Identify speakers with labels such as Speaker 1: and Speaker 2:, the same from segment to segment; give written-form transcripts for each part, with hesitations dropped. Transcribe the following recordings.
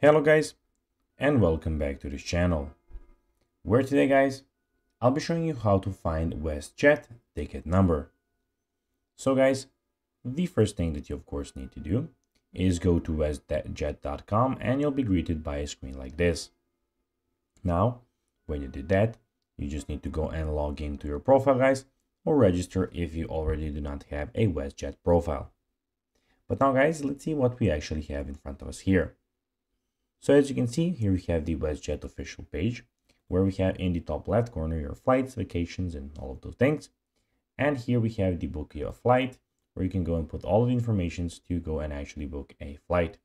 Speaker 1: Hello guys, and welcome back to this channel, where today guys, I'll be showing you how to find Westjet ticket number. So guys, the first thing that you of course need to do is go to westjet.com and you'll be greeted by a screen like this. Now, when you did that, you just need to go and log into your profile guys, or register if you already do not have a Westjet profile. But now guys, let's see what we actually have in front of us here. So as you can see, here we have the Westjet official page, where we have in the top left corner your flights, vacations, and all of those things. And here we have the book your flight, where you can go and put all of the information to go and actually book a flight.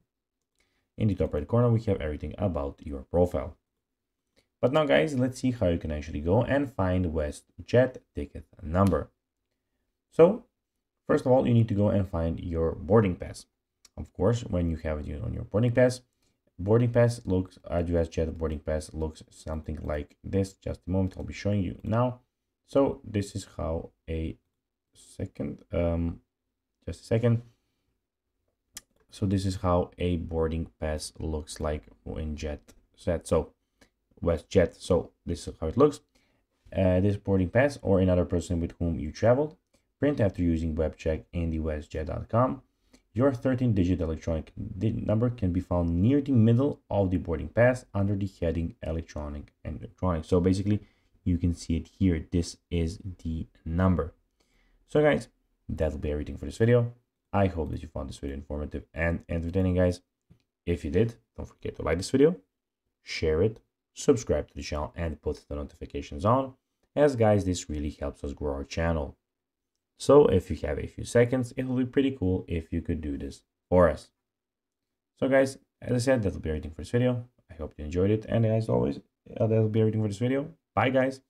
Speaker 1: In the top right corner, we have everything about your profile. But now guys, let's see how you can actually go and find Westjet ticket number. So first of all, you need to go and find your boarding pass. Of course, when you have it on your boarding pass looks, Westjet boarding pass looks something like this. Just a moment, I'll be showing you now. So this is how just a second. So this is how a boarding pass looks like in JetSet. So Westjet. So this is how it looks. This boarding pass or another person with whom you traveled, print after using web check in the westjet.com. Your 13-digit electronic number can be found near the middle of the boarding pass under the heading electronic and electronic. So basically, you can see it here. This is the number. So guys, that'll be everything for this video. I hope that you found this video informative and entertaining, guys. If you did, don't forget to like this video, share it, subscribe to the channel, and put the notifications on, as guys, this really helps us grow our channel. So if you have a few seconds, it will be pretty cool if you could do this for us. So guys, as I said, that'll be everything for this video. I hope you enjoyed it. And as always, that'll be everything for this video. Bye guys.